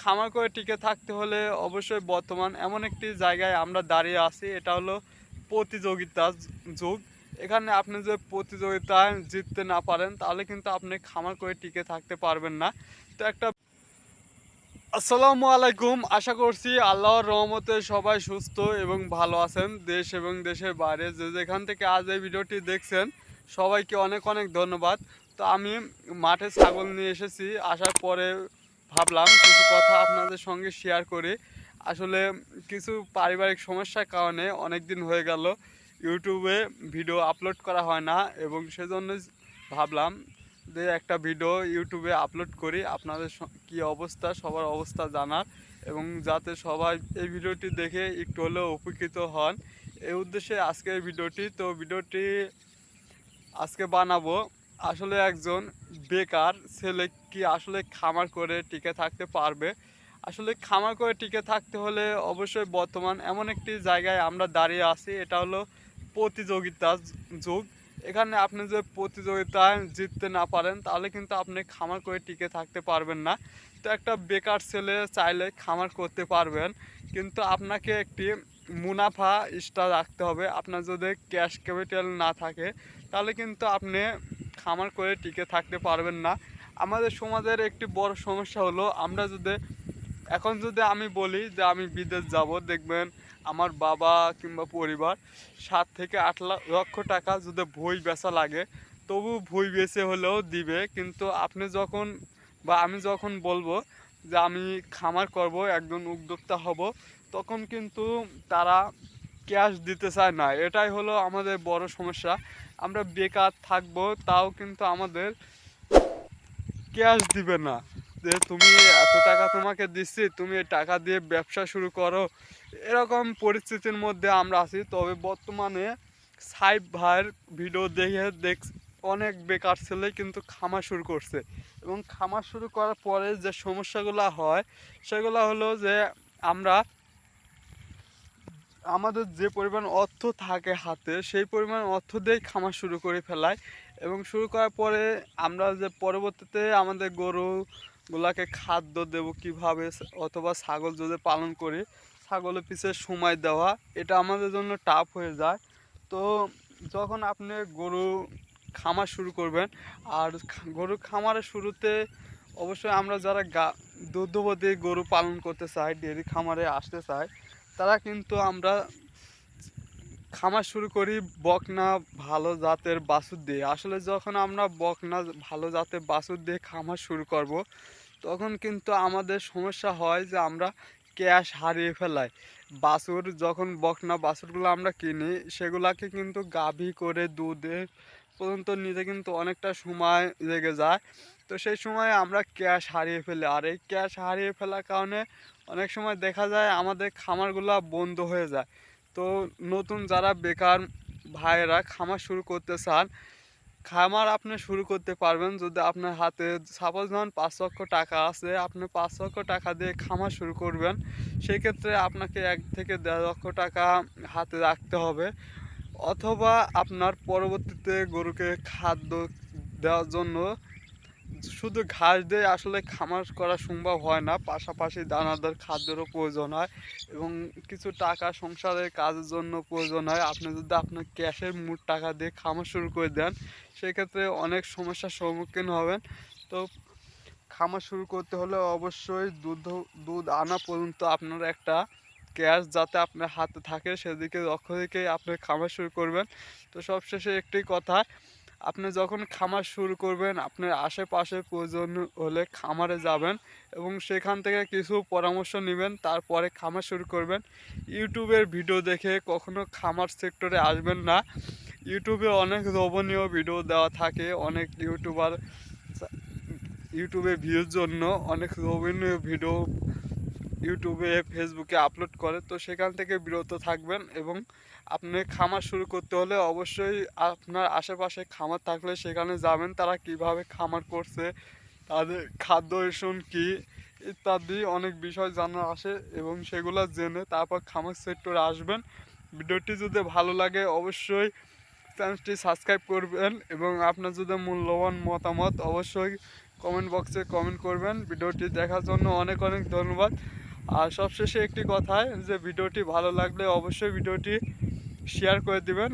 খামার করে টিকে থাকতে হলে অবশ্যই বর্তমান এমন একটি জায়গায় আমরা দাঁড়িয়ে আছি, এটা হলো প্রতিযোগিতার যুগ। এখানে আপনি যদি প্রতিযোগিতায় জিততে না পারেন তাহলে কিন্তু আপনি খামার করে টিকে থাকতে পারবেন না। তো একটা আসসালামু আলাইকুম, আশা করছি আল্লাহর রহমতে সবাই সুস্থ এবং ভালো আছেন। দেশ এবং দেশের বাইরে যে যেখান থেকে আজ এই ভিডিওটি দেখছেন সবাইকে অনেক অনেক ধন্যবাদ। তো আমি মাঠে ছাগল নিয়ে এসেছি, আসার পরে ভাবলাম কিছু কথা আপনাদের সঙ্গে শেয়ার করি। আসলে কিছু পারিবারিক সমস্যার কারণে অনেক দিন হয়ে গেল ইউটিউবে ভিডিও আপলোড করা হয় না, এবং সেজন্য ভাবলাম যে একটা ভিডিও ইউটিউবে আপলোড করি, আপনাদের কি অবস্থা সবার অবস্থা জানার, এবং যাতে সবাই এই ভিডিওটি দেখে একটু হলেও উপকৃত হন, এই উদ্দেশ্যে আজকে এই ভিডিওটি। তো ভিডিওটি আজকে বানাবো আসলে একজন বেকার ছেলে কি আসলে খামার করে টিকে থাকতে পারবে। আসলে খামার করে টিকে থাকতে হলে অবশ্যই বর্তমান এমন একটি জায়গায় আমরা দাঁড়িয়ে আছি, এটা হলো প্রতিযোগিতার যুগ। এখানে আপনি যদি প্রতিযোগিতায় জিততে না পারেন তাহলে কিন্তু আপনি খামার করে টিকে থাকতে পারবেন না। তো একটা বেকার ছেলে চাইলে খামার করতে পারবেন, কিন্তু আপনাকে একটি মুনাফা স্টার রাখতে হবে। আপনার যদি ক্যাশ ক্যাপিটাল না থাকে তাহলে কিন্তু আপনি খামার করে টিকে থাকতে পারবেন না। আমাদের সমাজের একটি বড় সমস্যা হলো, আমরা যদি এখন যদি আমি বলি যে আমি বিদেশ যাব, দেখবেন আমার বাবা কিংবা পরিবার 7 থেকে 8 লক্ষ টাকা যদি বই বেচা লাগে তবু বই বেচে হলেও দিবে। কিন্তু আপনি যখন বা আমি যখন বলবো যে আমি খামার করব, একজন উদ্যোক্তা হব, তখন কিন্তু তারা ক্যাশ দিতে চায় না। এটাই হলো আমাদের বড় সমস্যা। আমরা বেকার থাকবো তাও কিন্তু আমাদের ক্যাশ দিবে না, যে তুমি এত টাকা তোমাকে দিচ্ছি, তুমি এই টাকা দিয়ে ব্যবসা শুরু করো। এরকম পরিস্থিতির মধ্যে আমরা আছি। তবে বর্তমানে সাইব ভাইয়ের ভিডিও দেখে অনেক বেকার ছেলে কিন্তু খামার শুরু করছে, এবং খামার শুরু করার পরে যে সমস্যাগুলো হয় সেগুলো হলো যে আমরা আমাদের যে পরিমাণ অর্থ থাকে হাতে সেই পরিমাণ অর্থ দিয়েই খামার শুরু করে ফেলায়, এবং শুরু করার পরে আমরা যে পরবর্তীতে আমাদের গরুগুলাকে খাদ্য দেব কিভাবে, অথবা ছাগল যদি পালন করি ছাগলের পিছে সময় দেওয়া, এটা আমাদের জন্য টাফ হয়ে যায়। তো যখন আপনি গরু খামার শুরু করবেন, আর গরু খামারের শুরুতে অবশ্যই আমরা যারা দুগ্ধবতী গরু পালন করতে চাই, ডেয়ারি খামারে আসতে চাই, তারা কিন্তু আমরা খামার শুরু করি বকনা ভালো জাতের বাছুর দিয়ে। আসলে যখন আমরা বকনা ভালো জাতের বাছুর দিয়ে খামার শুরু করব, তখন কিন্তু আমাদের সমস্যা হয় যে আমরা ক্যাশ হারিয়ে ফেলাই। বাছুর যখন বকনা বাছুরগুলো আমরা কিনি সেগুলাকে কিন্তু গাভী করে দুধে পর্যন্ত নিতে কিন্তু অনেকটা সময় লেগে যায়। তো সেই সময় আমরা ক্যাশ হারিয়ে ফেলি, আর এই ক্যাশ হারিয়ে ফেলার কারণে অনেক সময় দেখা যায় আমাদের খামারগুলো বন্ধ হয়ে যায়। তো নতুন যারা বেকার ভাইয়েরা খামার শুরু করতে চান, খামার আপনি শুরু করতে পারবেন যদি আপনার হাতে সাপোজ ধরুন 5 লক্ষ টাকা আছে, আপনি 5 লক্ষ টাকা দিয়ে খামার শুরু করবেন। সেই ক্ষেত্রে আপনাকে 1 থেকে 1.5 লক্ষ টাকা হাতে রাখতে হবে, অথবা আপনার পরবর্তীতে গরুকে খাদ্য দেওয়ার জন্য শুধু ঘাস দিয়ে আসলে খামার করা সম্ভব হয় না, পাশাপাশি দানাদার খাদ্যেরও প্রয়োজন হয়, এবং কিছু টাকা সংসারের কাজের জন্য প্রয়োজন হয়। আপনি যদি আপনার ক্যাশের মোট টাকা দিয়ে খামার শুরু করে দেন সেক্ষেত্রে অনেক সমস্যার সম্মুখীন হবেন। তো খামার শুরু করতে হলে অবশ্যই দুধ আনা পর্যন্ত আপনার একটা ক্যাশ যাতে আপনার হাতে থাকে সেদিকে লক্ষ্য রেখেই আপনি খামার শুরু করবেন। তো সবশেষে একটি কথা, আপনি যখন খামার শুরু করবেন আপনার আশেপাশে প্রয়োজন হলে খামারে যাবেন এবং সেখান থেকে কিছু পরামর্শ নেবেন, তারপরে খামার শুরু করবেন। ইউটিউবের ভিডিও দেখে কখনো খামার সেক্টরে আসবেন না। ইউটিউবে অনেক লোভনীয় ভিডিও দেওয়া থাকে, অনেক ইউটিউবে ভিউর জন্য অনেক লোভনীয় ভিডিও ইউটিউবে ফেসবুকে আপলোড করে। তো সেখান থেকে বিরত থাকবেন, এবং আপনি খামার শুরু করতে হলে অবশ্যই আপনার আশেপাশে খামার থাকলে সেখানে যাবেন, তারা কিভাবে খামার করছে, তাদের খাদ্য রেশন কী ইত্যাদি অনেক বিষয় জানা আসে, এবং সেগুলো জেনে তারপর খামার সেক্টরে আসবেন। ভিডিওটি যদি ভালো লাগে অবশ্যই চ্যানেলটি সাবস্ক্রাইব করবেন, এবং আপনার যদি মূল্যবান মতামত অবশ্যই কমেন্ট বক্সে কমেন্ট করবেন। ভিডিওটি দেখার জন্য অনেক অনেক ধন্যবাদ। আর সবশেষে একটি কথাই যে ভিডিওটি ভালো লাগলে অবশ্যই ভিডিওটি শেয়ার করে দিবেন।